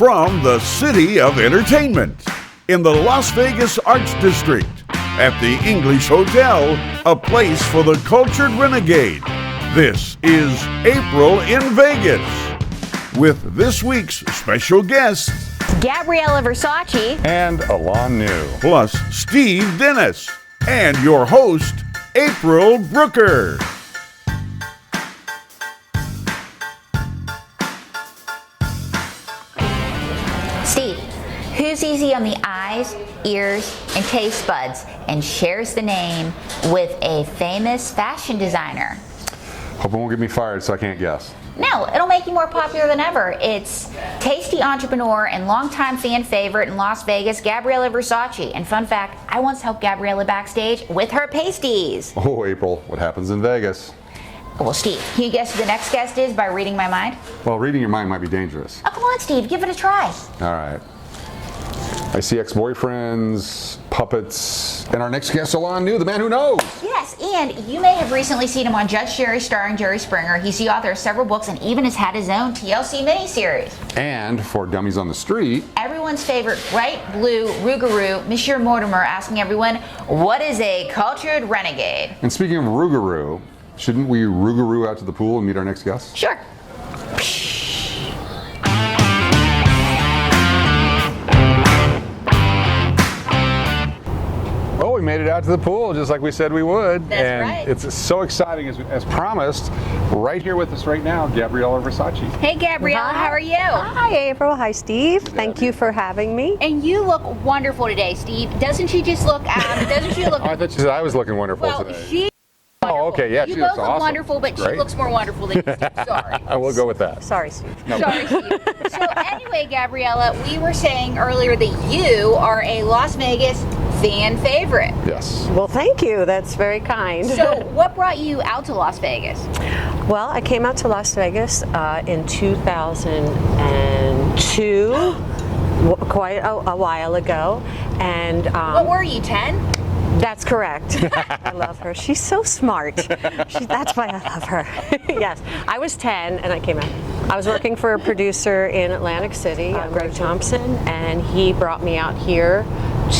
from the City of Entertainment in the Las Vegas Arts District at the English Hotel, a place for the cultured renegade. This is April in Vegas with this week's special guests, Gabriella Versace and Alain Nu, plus Steve Dennis, and your host, April Brucker. Steve, who's easy on the eyes, ears, and taste buds and shares the name with a famous fashion designer? Hope it won't get me fired so I can't guess. No, it'll make you more popular than ever. It's tasty entrepreneur and longtime fan favorite in Las Vegas, Gabriella Versace. And fun fact, I once helped Gabriella backstage with her pasties. Oh, April, what happens in Vegas? Well, Steve, can you guess who the next guest is by reading my mind? Well, reading your mind might be dangerous. Oh, come on, Steve, give it a try. All right. I see ex-boyfriends, puppets, and our next guest, Alain Nu, the man who knows. Yes, and you may have recently seen him on Judge Jury starring Jerry Springer. He's the author of several books and even has had his own TLC miniseries. And for Dummies on the Street, everyone's favorite bright blue Rougarou, Monsieur Murdamore, asking everyone, what is a cultured renegade? And speaking of Rougarou, shouldn't we Rougarou out to the pool and meet our next guest? Sure. Oh, we made it out to the pool just like we said we would. That's and right. It's so exciting as promised. Right here with us right now, Gabriella Versace. Hey, Gabriella, how are you? Hi, April. Hi, Steve. Thank you for having me. And you look wonderful today, Steve. Doesn't she just look, doesn't she look? Oh, I thought you said I was looking wonderful well, today. she. Oh, okay, yeah, you she both looks look awesome. wonderful, but Great. she looks more wonderful than you, Steve. Sorry. I will go with that. Sorry, Steve. No. Sorry, Steve. So anyway, Gabriella, we were saying earlier that you are a Las Vegas fan favorite. Yes. Well, thank you. That's very kind. So what brought you out to Las Vegas? Well, I came out to Las Vegas in 2002, quite a while ago. And What were you, 10? that's correct. I love her. She's so smart. That's why I love her. Yes, I was 10 and I came out. I was working for a producer in Atlantic City, Greg Thompson, and he brought me out here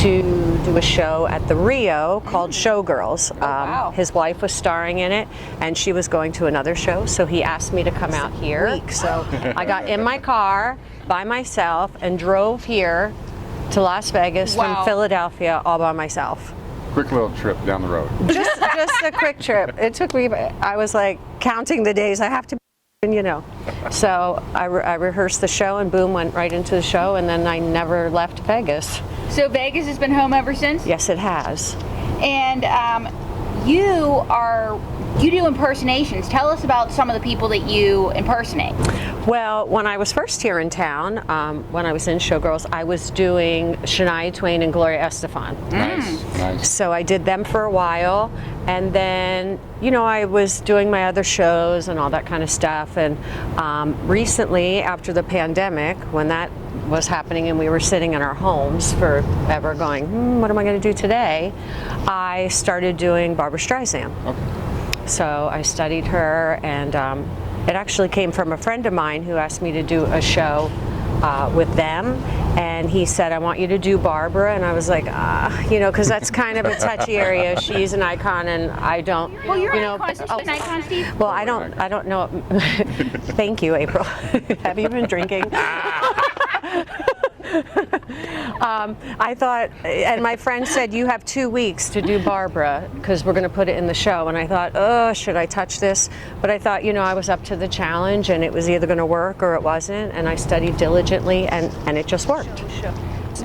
to do a show at the Rio called Showgirls. Wow. His wife was starring in it, and she was going to another show, so he asked me to come out here. So I got in my car by myself and drove here to Las Vegas Wow. from Philadelphia all by myself. Quick little trip down the road. Just a quick trip. It took me, I was like counting the days I have to, So I rehearsed the show and boom, went right into the show, and then I never left Vegas. So Vegas has been home ever since? Yes, it has. And you do impersonations. Tell us about some of the people that you impersonate. Well, when I was first here in town, when I was in Showgirls, I was doing Shania Twain and Gloria Estefan. Nice. So I did them for a while, and then, I was doing my other shows and all that kind of stuff. And recently, after the pandemic, when that was happening and we were sitting in our homes forever going, what am I going to do today? I started doing Barbra Streisand. Okay. So I studied her, and it actually came from a friend of mine who asked me to do a show with them, and he said, I want you to do Barbara, and I was like, because that's kind of a touchy area. She's an icon, and I don't. Well, you're an icon. She's an icon, Steve. Well, I don't know. Thank you, April. Have you been drinking? I thought, and my friend said, you have 2 weeks to do Barbara because we're going to put it in the show. And I thought, oh, should I touch this? But I thought, I was up to the challenge, and it was either going to work or it wasn't. And I studied diligently, and it just worked.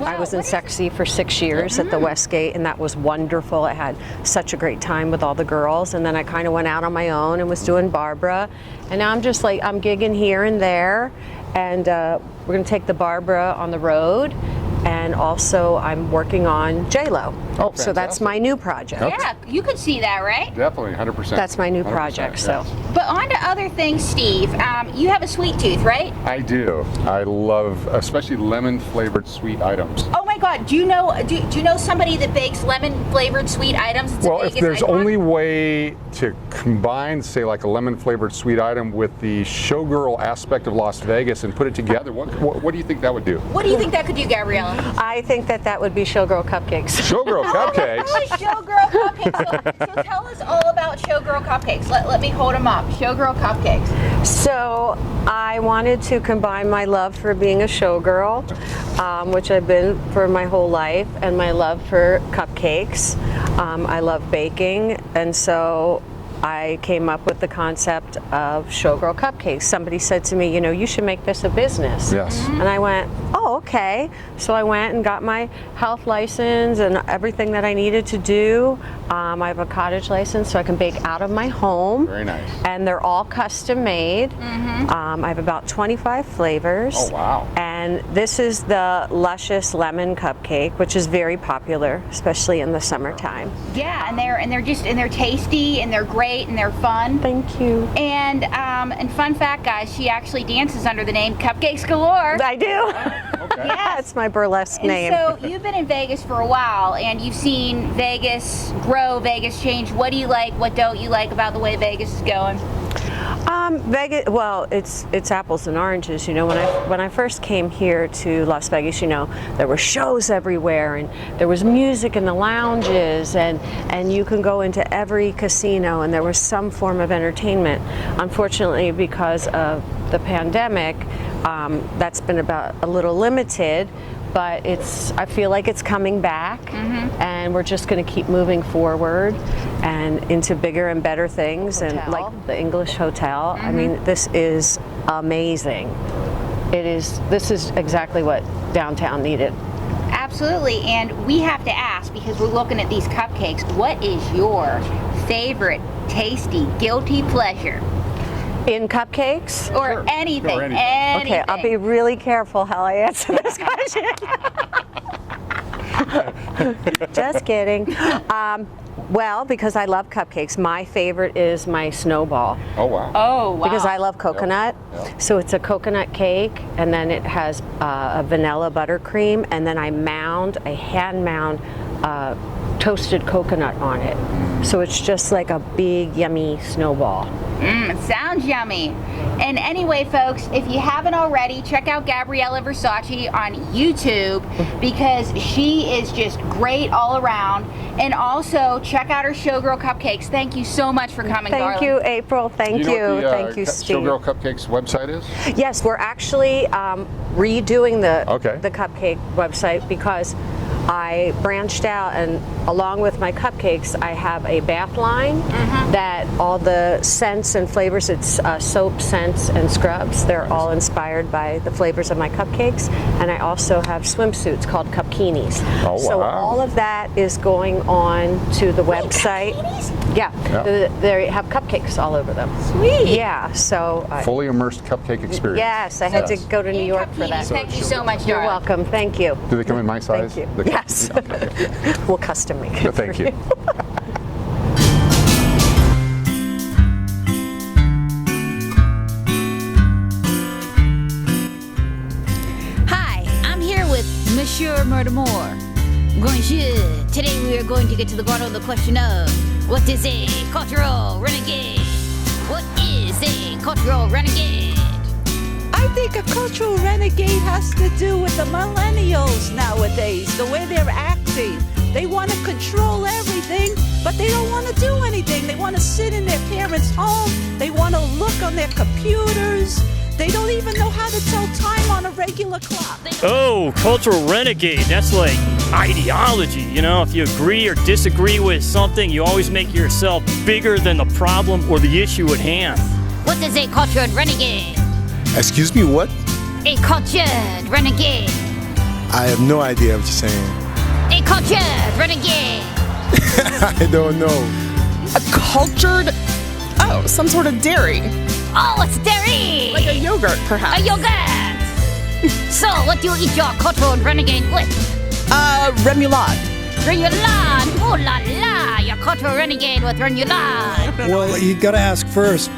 I was in Sexy for 6 years at the Westgate, and that was wonderful. I had such a great time with all the girls, and then I kind of went out on my own and was doing Barbara. And now I'm just like, I'm gigging here and there, and we're going to take the Barbara on the road. And also, I'm working on J-Lo. Oh, so that's my new project. Yeah, you could see that, right? Definitely, 100%. That's my new project. So, yes. But on to other things, Steve. You have a sweet tooth, right? I do. I love especially lemon flavored sweet items. Oh my God, do you know somebody that bakes lemon-flavored sweet items? It's Well, if there's only way to combine, say, like a lemon-flavored sweet item with the showgirl aspect of Las Vegas and put it together, what do you think that would do? What do you think that could do, Gabriella? I think that would be showgirl cupcakes. Showgirl cupcakes? Showgirl cupcakes. So tell us all about showgirl cupcakes. Let me hold them up. Showgirl cupcakes. So I wanted to combine my love for being a showgirl, which I've been for my whole life, and my love for cupcakes. I love baking, and so I came up with the concept of showgirl cupcakes. Somebody said to me, you should make this a business. Yes. And I went, oh, okay. So I went and got my health license and everything that I needed to do. I have a cottage license, so I can bake out of my home. Very nice. And they're all custom made. I have about 25 flavors. Oh, wow. And this is the luscious lemon cupcake, which is very popular, especially in the summertime. Yeah, and they're tasty and they're great and they're fun. Thank you. And fun fact, guys, she actually dances under the name Cupcakes Galore. I do. Okay. Yeah, it's my burlesque And name. so you've been in Vegas for a while, and you've seen Vegas grow, Vegas change. What do you like? What don't you like about the way Vegas is going? Vegas, well, it's apples and oranges. When I first came here to Las Vegas, there were shows everywhere, and there was music in the lounges, and you can go into every casino, and there was some form of entertainment. Unfortunately, because of the pandemic, that's been about a little limited. But I feel like it's coming back, and we're just going to keep moving forward and into bigger and better things. And like the English Hotel, I mean, this is amazing. This is exactly what downtown needed. Absolutely, and we have to ask, because we're looking at these cupcakes, what is your favorite tasty guilty pleasure? In cupcakes? Or anything. Or anything. Okay, I'll be really careful how I answer this question. Just kidding. Well, because I love cupcakes, my favorite is my snowball. Oh, wow. Oh, wow. Because I love coconut. Yep. So it's a coconut cake, and then it has a vanilla buttercream, and then I hand mound toasted coconut on it. So it's just like a big, yummy snowball. It sounds yummy. And anyway, folks, if you haven't already, check out Gabriella Versace on YouTube, because she is just great all around. And also, check out her Showgirl Cupcakes. Thank you so much for coming, Thank darling. you, April. Thank you. Do you know what the, Thank you, Steve. Showgirl Cupcakes website is? Yes, we're actually redoing the cupcake website, because I branched out, and along with my cupcakes, I have a bath line that all the scents and flavors, it's soap, scents, and scrubs. They're all inspired by the flavors of my cupcakes. And I also have swimsuits called cupkinis. Oh, so wow. all of that is going on to the website. Yeah, they have cupcakes all over them. Sweet. Yeah, so Fully immersed cupcake experience. yes, I had to go to New York for that. Thank you so much, You're darling. welcome. Thank you. Do they come in my size? Thank you. The Yes. Okay. We'll custom make it. Thank for you. Hi, I'm here with Monsieur Murdamore. Bonjour. Today we are going to get to the bottom of the question of what is a cultural renegade? What is a cultural renegade? I think a cultural renegade has to do with the millennials nowadays, the way they're acting. They want to control everything, but they don't want to do anything. They want to sit in their parents' home. They want to look on their computers. They don't even know how to tell time on a regular clock. Oh, cultural renegade. That's like ideology. If you agree or disagree with something, you always make yourself bigger than the problem or the issue at hand. What is a cultural renegade? Excuse me, what? A cultured renegade. I have no idea what you're saying. A cultured renegade. I don't know. A cultured, some sort of dairy. Oh, it's dairy. Like a yogurt, perhaps. A yogurt. So, what do you eat your cultural renegade with? Remoulade. Remoulade. Ooh la la. Your cultural renegade with remoulade. Well, you got to ask first,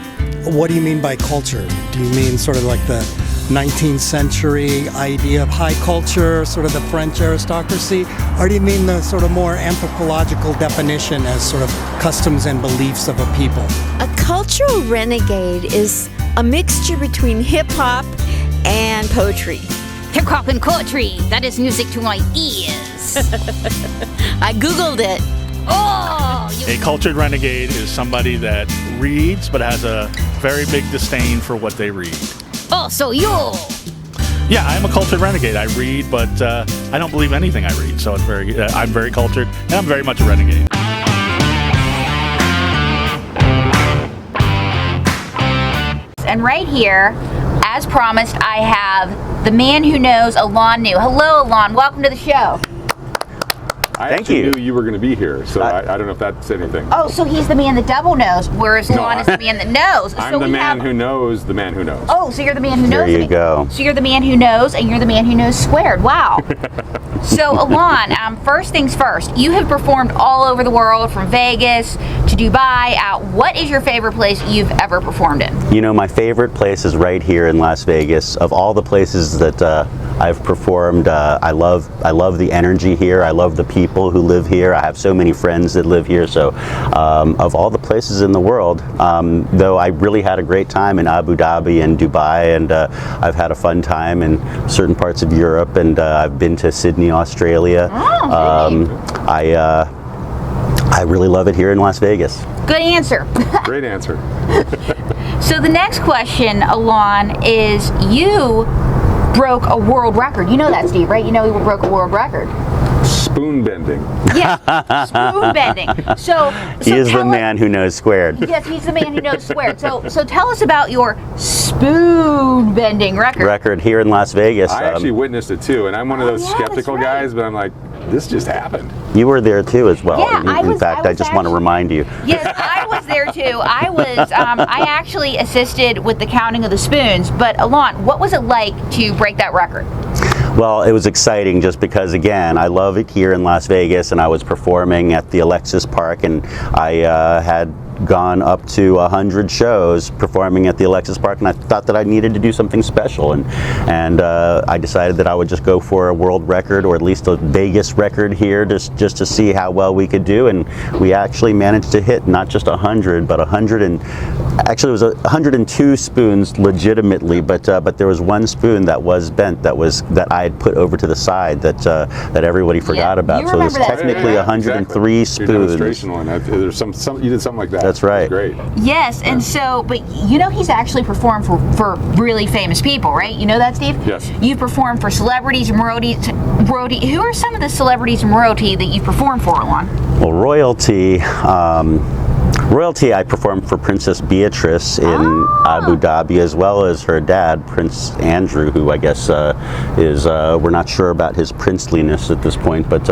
what do you mean by culture? Do you mean sort of like the 19th century idea of high culture, sort of the French aristocracy? Or do you mean the sort of more anthropological definition as sort of customs and beliefs of a people? A cultural renegade is a mixture between hip-hop and poetry. Hip hop and poetry. That is music to my ears. I Googled it. Oh! A cultured renegade is somebody that reads but has a very big disdain for what they read. Oh, so you. Yeah, I'm a cultured renegade. I read, but I don't believe anything I read. So I'm very cultured, and I'm very much a renegade. And right here, as promised, I have the man who knows, Alain Nu. Hello, Alain. Welcome to the show. I actually knew you were going to be here, so I don't know if that said anything. Oh, so he's the man that double knows, whereas Alain is the man that knows. I'm the man who knows the man who knows. Oh, so you're the man who knows. There you go. So you're the man who knows, and you're the man who knows squared. Wow. So, Alain, first things first, you have performed all over the world, from Vegas to Dubai. What is your favorite place you've ever performed in? You know, my favorite place is right here in Las Vegas. Of all the places that I've performed, I love the energy here. I love the people who live here. I have so many friends that live here. So, of all the places in the world, though I really had a great time in Abu Dhabi and Dubai, and I've had a fun time in certain parts of Europe, and I've been to Sydney, Australia. I really love it here in Las Vegas. Good answer. Great answer. So the next question, Alain, is you broke a world record. You know that, Steve, right? You know he broke a world record. Spoon bending. Yeah, spoon bending. So he is the man who knows squared. Yes, he's the man who knows squared. So tell us about your spoon bending record. Record here in Las Vegas. I actually witnessed it too, and I'm one of those skeptical guys, but I'm like, this just happened. You were there too as well. Yeah, in fact, I just want to remind you. Yes, I was there too. I actually assisted with the counting of the spoons. But Alain, what was it like to break that record? Well, it was exciting just because, again, I love it here in Las Vegas, and I was performing at the Alexis Park, and I had gone up to 100 shows performing at the Alexis Park, and I thought that I needed to do something special, and I decided that I would just go for a world record, or at least a Vegas record here, just to see how well we could do. And we actually managed to hit not just 100, but 100, and actually it was 102 spoons legitimately, but there was one spoon that was bent, that I had put over to the side, that everybody forgot about. So it was technically 103 spoons. Your demonstration one. There's some you did something like that. That's right. Great. Yes, and so, but you know he's actually performed for really famous people, right? You know that, Steve? Yes. You've performed for celebrities and royalty. Who are some of the celebrities and royalty that you've performed for, Alain? Well, royalty, I performed for Princess Beatrice in Abu Dhabi, as well as her dad, Prince Andrew, who I guess is, we're not sure about his princeliness at this point, but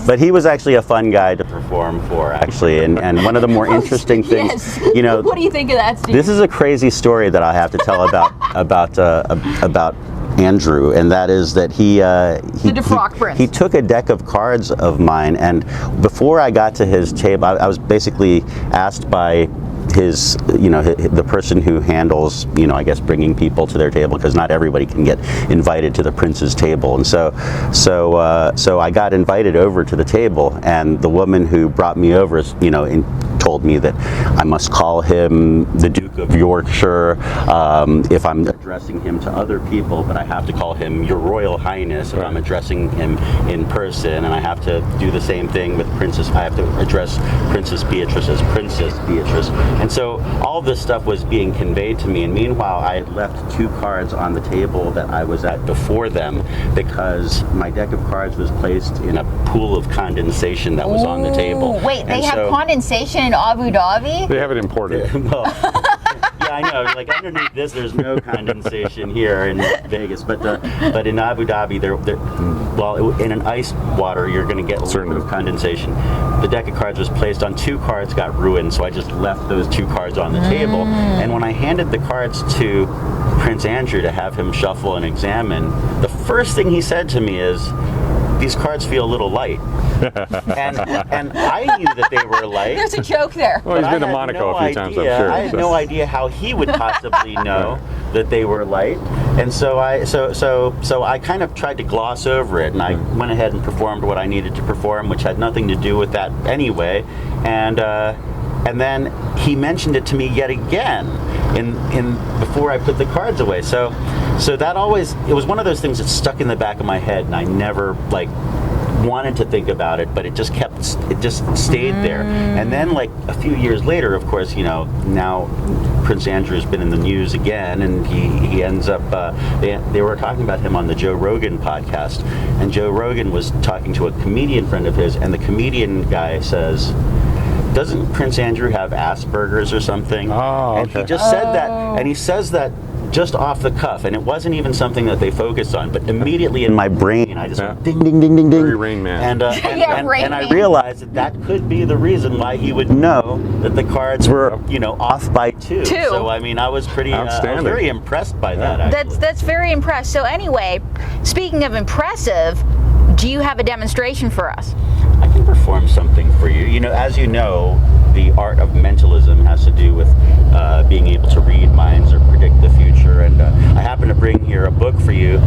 but he was actually a fun guy to perform for, actually, and one of the more interesting things, you know. What do you think of that, Steve? This is a crazy story that I have to tell about Andrew, and that is that he took a deck of cards of mine, and before I got to his table, I was basically asked by his, the person who handles, I guess bringing people to their table, because not everybody can get invited to the prince's table, and so I got invited over to the table, and the woman who brought me over, told me that I must call him the Duke of Yorkshire if I'm addressing him to other people, but I have to call him Your Royal Highness if I'm addressing him in person, and I have to do the same thing with Princess. I have to address Princess Beatrice as Princess Beatrice, and so all this stuff was being conveyed to me, and meanwhile I had left 2 cards on the table that I was at before them, because my deck of cards was placed in a pool of condensation that was on the table. Wait, they have condensation in Abu Dhabi? They have it imported. Well, yeah, I know. Like underneath this, there's no condensation here in Vegas, but in Abu Dhabi, in an ice water, you're going to get a little bit of condensation. The deck of cards was placed on 2 cards, got ruined, so I just left those 2 cards on the table. And when I handed the cards to Prince Andrew to have him shuffle and examine, the first thing he said to me is, these cards feel a little light. and I knew that they were light. There's a joke there. Well, he's been to Monaco a few times, I'm sure. I had no idea how he would possibly know that they were light, and so I kind of tried to gloss over it, and I went ahead and performed what I needed to perform, which had nothing to do with that anyway, and then he mentioned it to me yet again in before I put the cards away. So that always, it was one of those things that stuck in the back of my head, and I never wanted to think about it, but it just stayed there. And then a few years later, of course, now Prince Andrew's been in the news again, and he ends up they were talking about him on the Joe Rogan podcast, and Joe Rogan was talking to a comedian friend of his, and the comedian guy says, doesn't Prince Andrew have Asperger's or something? Oh, okay. And he just said that, and he says that just off the cuff, and it wasn't even something that they focused on, but immediately in my brain I just went ding ding ding ding ding. Very Rain Man. And I realized that could be the reason why he would know that the cards were off by two. So I mean, I was very impressed by that. Actually. That's very impressed. So anyway, speaking of impressive, do you have a demonstration for us? I can perform something for you. As you know, the art of mentalism has to do with being able to read minds or predict the future. And I happen to bring here a book for you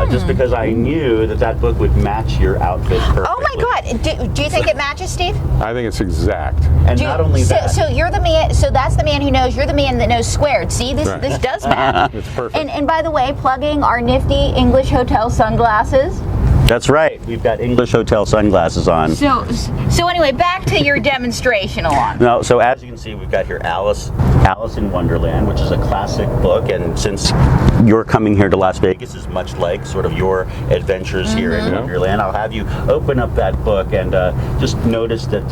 just because I knew that book would match your outfit perfectly. Oh my God! Do you think it matches, Steve? I think it's exact. And not only that. So you're the man. So that's the man who knows. You're the man that knows squared. See, this does match. It's perfect. And by the way, plugging our nifty English hotel sunglasses. That's right. We've got English hotel sunglasses on. So anyway, back to your demonstration, Alon. No, so as you can see, we've got here Alice in Wonderland, which is a classic book, and since you're coming here to Las Vegas is much like sort of your adventures here in Wonderland, I'll have you open up that book and just notice that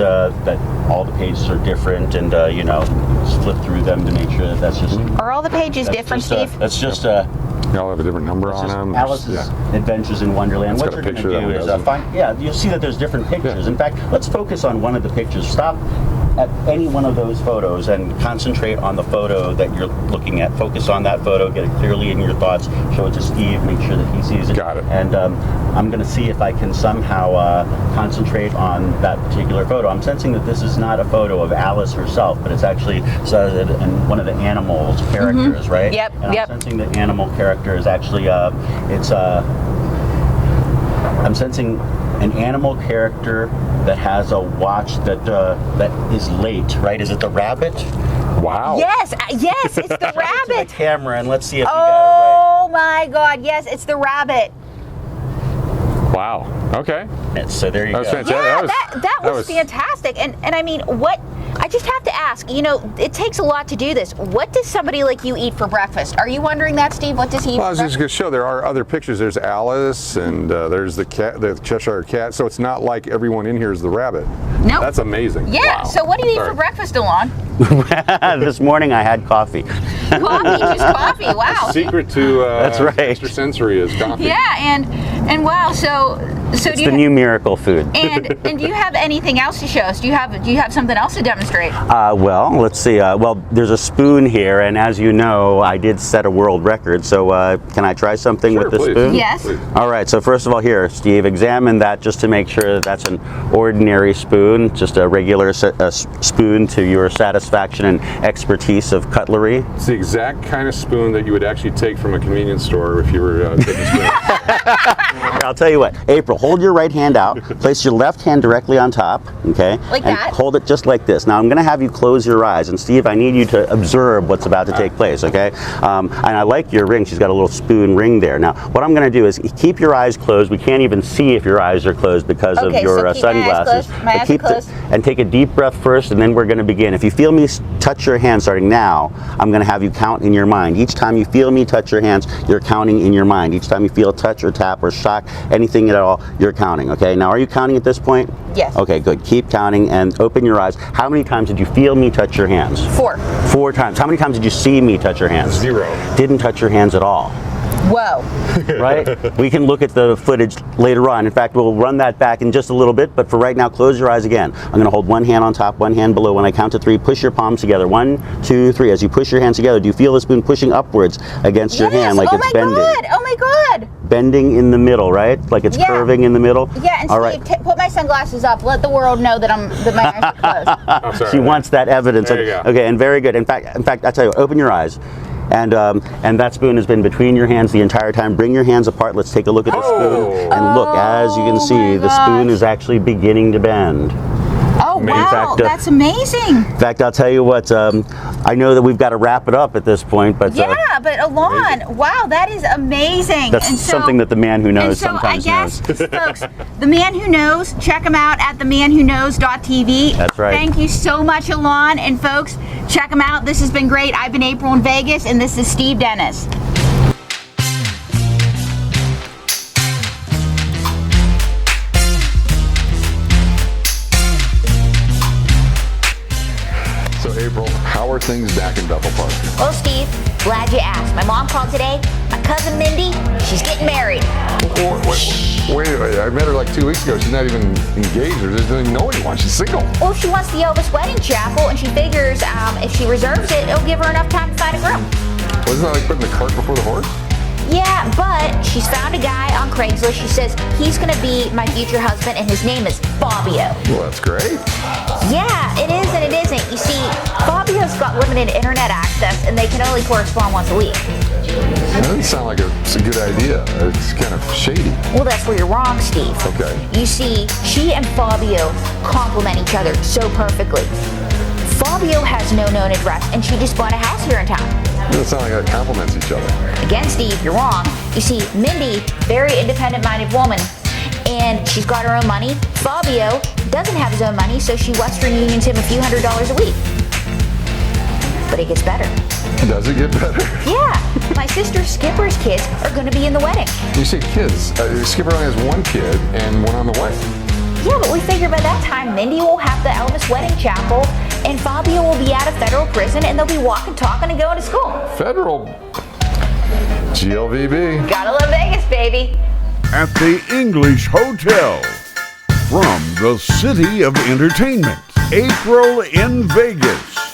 all the pages are different, and just flip through them to make sure that that's just. Are all the pages different, Steve? That's just They all have a different number on them. Alice's Adventures in Wonderland. What you're going to do is you'll see that there's different pictures. In fact, let's focus on one of the pictures. Stop at any one of those photos and concentrate on the photo that you're looking at. Focus on that photo, get it clearly in your thoughts, show it to Steve, make sure that he sees it. Got it. And I'm going to see if I can somehow concentrate on that particular photo. I'm sensing that this is not a photo of Alice herself, but it's actually one of the animals characters, right? Yep. And I'm sensing the animal character is actually I'm sensing an animal character that has a watch that is late, right? Is it the rabbit? Wow. Yes, it's the rabbit. To the camera, and let's see if you got it right. Oh my God, yes, it's the rabbit. Wow. Okay. So there you go. That was fantastic. Yeah, that was fantastic. And I mean, what? I just have to ask, it takes a lot to do this. What does somebody like you eat for breakfast? Are you wondering that, Steve? What does he eat Well, I for was just going to show there are other pictures. There's Alice, and there's the Cheshire Cat. So it's not like everyone in here is the rabbit. Nope. That's amazing. Yeah. Wow. So what do you eat for breakfast, Alon? This morning I had coffee. Coffee, just coffee. Wow. The secret to that's right. extrasensory is coffee. Yeah, and wow. So it's the new miracle food. And do you have anything else to show us? Do you have something else to demonstrate? Well, let's see. There's a spoon here, and as you know, I did set a world record. So can I try something with the spoon? Yes. Please. All right. So first of all, here, Steve, examine that just to make sure that that's an ordinary spoon, just a regular spoon to your satisfaction and expertise of cutlery. It's the exact kind of spoon that you would actually take from a convenience store if you were taking a spoon. I'll tell you what, April, hold your right hand out, place your left hand directly on top, okay? Like and that? Hold it just like this. Now I'm going to have you close your eyes, and Steve, I need you to observe what's about to take place, okay? And I like your ring. She's got a little spoon ring there. Now, what I'm going to do is keep your eyes closed. We can't even see if your eyes are closed because of your sunglasses. My eyes are closed. And take a deep breath first, and then we're going to begin. If you feel me touch your hand starting now, I'm going to have you count in your mind. Each time you feel me touch your hands, you're counting in your mind. Each time you feel a touch or tap or shock, anything at all, you're counting, okay? Now, are you counting at this point? Yes. Okay, good. Keep counting and open your eyes. How many times did you feel me touch your hands? 4. 4 times. How many times did you see me touch your hands? 0. Didn't touch your hands at all. Whoa. Right? We can look at the footage later on. In fact, we'll run that back in just a little bit, but for right now, close your eyes again. I'm going to hold one hand on top, one hand below. When I count to 3, push your palms together. 1, 2, 3. As you push your hands together, do you feel the spoon pushing upwards against your hand like it's bending? Oh my God! bending in the middle, right? Like it's curving in the middle. Yeah, and All Steve, right. put my sunglasses up. Let the world know that my eyes are closed. She wants that evidence. There you go. Okay, and very good. In fact, I tell you, open your eyes. And that spoon has been between your hands the entire time. Bring your hands apart. Let's take a look at the spoon. And look, as you can see, the spoon is actually beginning to bend. Oh, wow, fact, that's amazing. In fact, I'll tell you what, I know that we've got to wrap it up at this point, but... Yeah, but Alain, wow, that is amazing. That's something that the man who knows sometimes knows. Folks, the man who knows, check him out at themanwhoknows.tv. That's right. Thank you so much, Alain. And folks, check him out. This has been great. I've been April in Vegas, and this is Steve Dennis. April, how are things back in Bethel Park? Well, Steve, glad you asked. My mom called today. My cousin Mindy, she's getting married. Wait, I met her like 2 weeks ago. She's not even engaged or doesn't even know anyone. She's single. Well, she wants the Elvis wedding chapel, and she figures if she reserves it, it'll give her enough time to find a groom. Wasn't that like putting the cart before the horse? Yeah, but she's found a guy on Craigslist. She says he's going to be my future husband, and his name is Fabio. Well, that's great. Yeah, it is and it isn't. You see, Fabio's got limited internet access, and they can only correspond once a week. That doesn't sound like it's a good idea. It's kind of shady. Well, that's where you're wrong, Steve. Okay. You see, she and Fabio complement each other so perfectly. Fabio has no known address, and she just bought a house here in town. It doesn't sound like that complements each other. Again, Steve, you're wrong. You see, Mindy, very independent-minded woman, and she's got her own money. Fabio doesn't have his own money, so she Western Unions him a few $100s a week. But it gets better. Does it get better? Yeah. My sister Skipper's kids are going to be in the wedding. You say kids. Skipper only has one kid and one on the way. Yeah, but we figure by that time, Mindy will have the Elvis wedding chapel, and Fabio will be out of federal prison, and they'll be walking, talking, and going to school. Federal. GLVB. Gotta love Vegas, baby. At the English Hotel. From the City of Entertainment, April in Vegas.